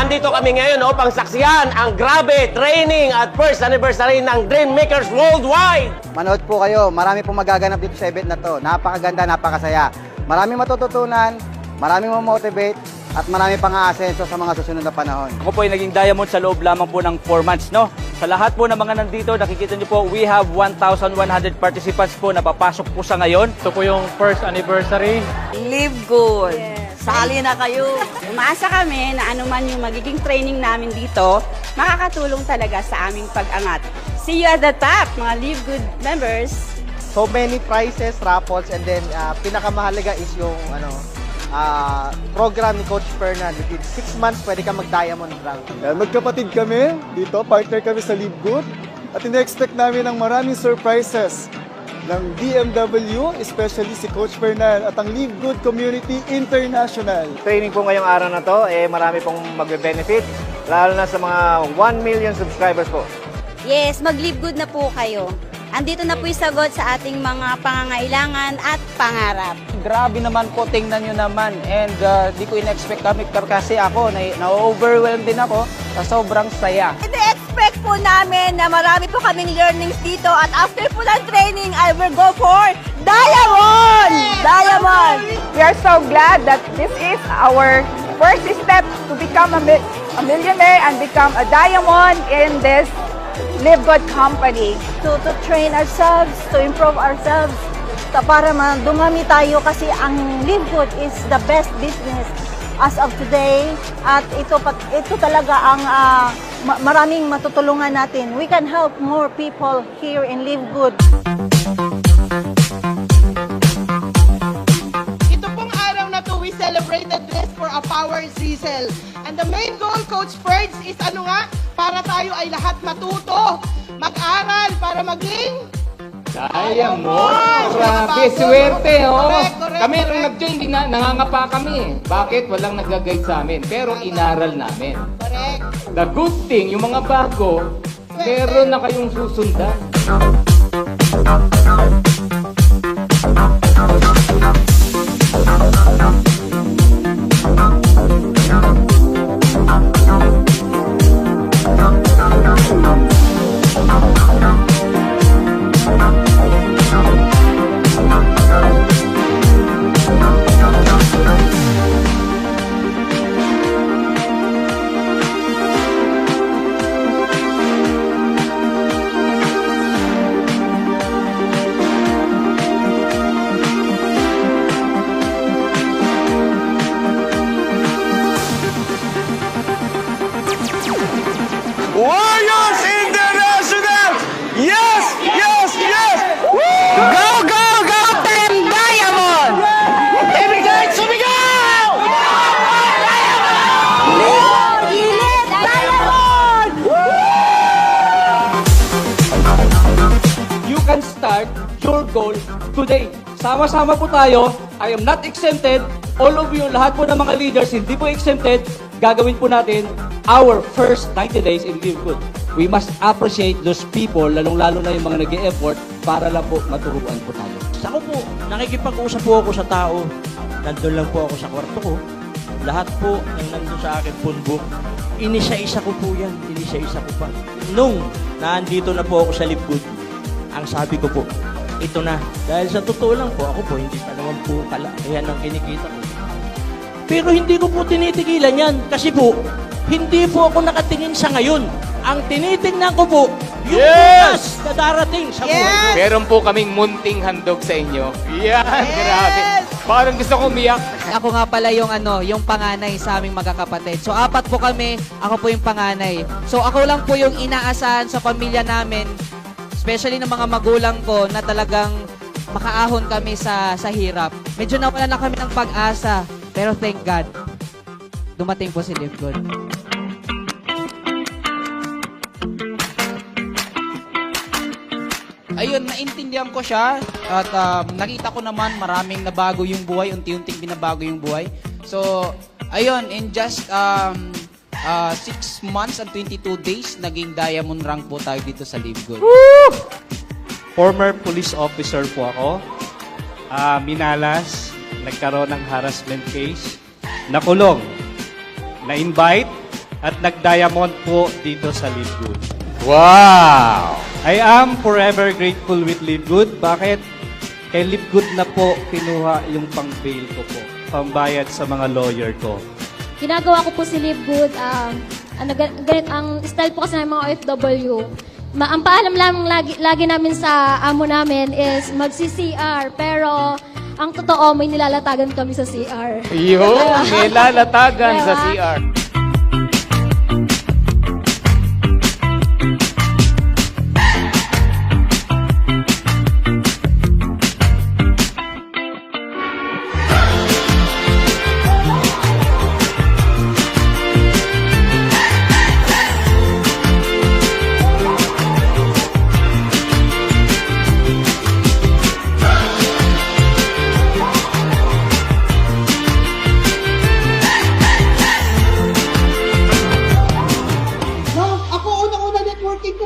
andito kami ngayon upang saksiyan ang grabe training at first anniversary ng Dream Makers Worldwide. Manood po kayo. Marami pong magaganap dito sa event na to. Napakaganda, napakasaya. Maraming matututunan, maraming mamotivate, at marami pang aasenso sa mga susunod na panahon. Ako po ay naging diamond sa loob lamang po ng 4 months, no? Sa lahat po ng mga nandito, nakikita niyo po, we have 1,100 participants po na papasok po sa ngayon. Ito po yung first anniversary. Live good. Sali na kayo. Umaasa kami na anuman yung magiging training namin dito, makakatulong talaga sa aming pag-angat. See you at the top, mga Live Good members. So many prizes, raffles, and then pinakamahalaga is yung program ni Coach Fernan. Within 6 months, pwede ka mag-diamond rank. Magkapatid kami dito, partner kami sa Live Good. At ina-expect namin ang maraming surprises ng BMW, especially si Coach Fernan at ang Live Good Community International. Training po ngayong araw na to, marami pong magbe-benefit, lalo na sa mga 1 million subscribers po. Yes, mag-live good na po kayo. Andito na po yung sagot sa ating mga pangangailangan at pangarap. Grabe naman po, tingnan nyo naman. And di ko in-expect kami kasi ako, na-overwhelmed din ako sa sobrang saya. Ine-expect po namin na marami po kaming learnings dito at after po ng training, I will go for Diamond! Diamond! We are so glad that this is our first step to become a millionaire and become a diamond in this Live Good company. To train ourselves, to improve ourselves, para dumami tayo kasi ang Live Good is the best business as of today. At ito talaga ang maraming matutulungan natin. We can help more people here in Live Good. Ito pong araw na to, we celebrated this for a power sizzle. And the main goal, Coach Ferds, is ano nga? Para tayo ay lahat matuto, mag-aral, para maging Diamond! Grabe, swerte, oh! Correct. Kami nung nag-join, nangangapa kami. Bakit? Walang nag-guide sa amin. Pero inaral namin. correct. The good thing, yung mga bago, meron na kayong susundan. Warriors International! Yes! Yes! Yes! Woo! Go! Go! Go! Team Diamond! Every guy, sumigaw! You can start your goal today. Sama-sama po tayo. I am not exempted. All of you, lahat po ng mga leaders, hindi po exempted. Gagawin po natin our first 90 days in Live Good. We must appreciate those people, lalong-lalo na yung mga nag-e-effort para lang po maturuan po tayo. Ako po, nakikipag-usap po ako sa tao. Nandun lang po ako sa kwarto ko. Lahat po ng nandun sa akin punbok, inisa-isa ko po yan. Inisa-isa ko pa. Nung nandito na po ako sa Live Good, ang sabi ko po, ito na. Dahil sa totoo lang po, ako po, hindi pa naman po kalakihan ang kinikita ko. Pero hindi ko po tinitigilan yan. Kasi po, hindi po ako nakatingin sa ngayon. Ang tinitingnan ko po, yung bukas na darating sa buhay ko. Meron po kaming munting handog sa inyo. Yan, grabe. Parang gusto ko umiyak. Ako nga pala yung yung panganay sa aming magkakapatid. So 4 po kami, ako po yung panganay. So ako lang po yung inaasahan sa pamilya namin, especially ng mga magulang ko na talagang makaahon kami sa hirap. Medyo nawala na kami ng pag-asa, pero thank God, dumating po si Live Good. Ayun, naintindihan ko siya at nakita ko naman maraming nabago yung buhay, unti-unting binabago yung buhay. So, ayun, in just 6 months and 22 days, naging diamond rank po tayo dito sa Live Good. Woo! Former police officer po ako. Minalas, nagkaroon ng harassment case. Nakulong. Na-invite at nag-diamond po dito sa Live Good. Wow! I am forever grateful with Live Good. Bakit? Kay Live Good na po kinuha yung pang-bail ko po, pambayad sa mga lawyer ko. Ginagawa ko po si Live Good. Ang style po kasi ng mga OFW, ang paalam lang lagi namin sa amo namin is magsi-CR. Pero ang totoo, may nilalatagan kami sa CR. Yun, may lalatagan sa Diba? CR.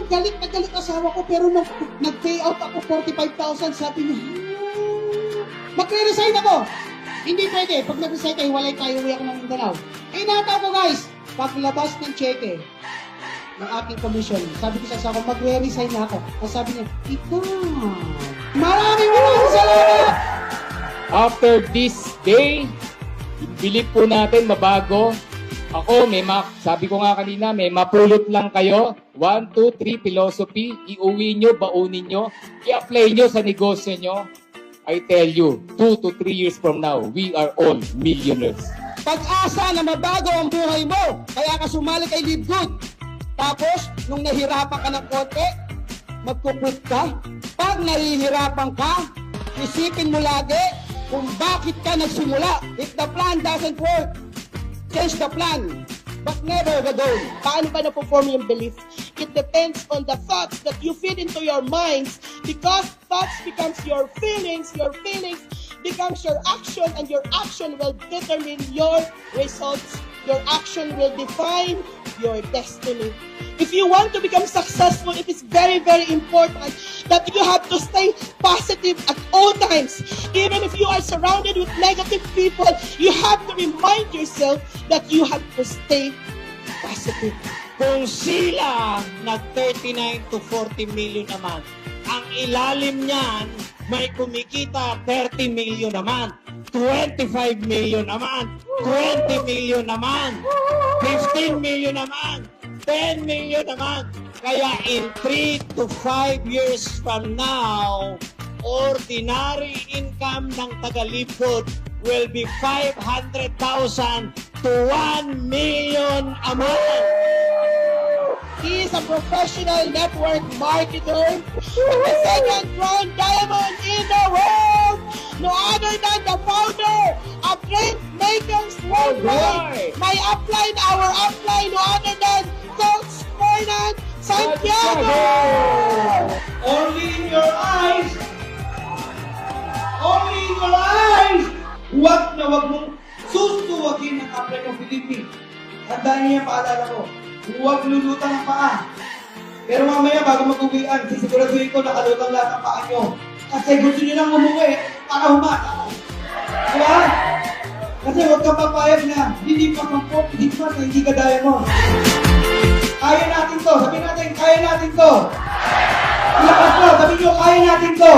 Galit na galit asawa ko, pero nung nag-pay out ako 45,000, sabi niya, magre-resign ako. Hindi pwede. Pag nag-resign kayo, walay tayo, uwi ako ng Mindanao. Eh, nata ko guys, paglabas ng cheque ng aking commission, sabi ko sa asawa ko, magre-resign na ako. At sabi niya, ikaw. Maraming salamat! After this day, bilip po natin mabago. Ako, sabi ko nga kanina, may mapulot lang kayo. 1, 2, 3 philosophy. Iuwi nyo, baunin nyo. I-apply nyo sa negosyo nyo. I tell you, 2 to 3 years from now, we are all millionaires. Pag-asa na mabago ang buhay mo, kaya ka sumali kay Live Good. Tapos, nung nahirapan ka ng konti, magkukwit ka. Pag nahihirapan ka, isipin mo lagi kung bakit ka nagsimula. If the plan doesn't work, change the plan, but never the goal. Paano ba na-perform yung belief? It depends on the thoughts that you feed into your minds, because thoughts becomes your feelings becomes your action, and your action will determine your results. Your action will define your destiny. If you want to become successful, it is very, very important that you have to stay positive at all times. Even if you are surrounded with negative people, you have to remind yourself that you have to stay positive. Kung sila nag-39 to 40 million naman, ang ilalim niyan may kumikita 30 million naman, 25 million naman, 20 million naman, 15 million naman, 10 million naman. Kaya in 3 to 5 years from now, ordinary income ng taga-Live Good will be 500,000 to 1 million a month. He is a professional network marketer, the second crown diamond in the world. No other than the founder of Dream Makers Worldwide. My upline, our upline, no other than Coach Fernand Santiago. Only in your eyes. Only in your eyes. Huwag na huwag mong susuwagin ang upline ng Philippines. Tandaan niya, paalala ko. Huwag lulutang ang paa. Pero mamaya bago mag-uwian, sisiguraduhin ko nakalutang lahat ang paa nyo. Kasi gusto nyo lang umuwi para humata. Diba? Kasi huwag kang papayag na hindi pa pang-pop, hindi pa na hindi ka diamond. Kaya natin to. Sabihin natin, kaya natin to. Ilakas mo, sabihin nyo, kaya natin to.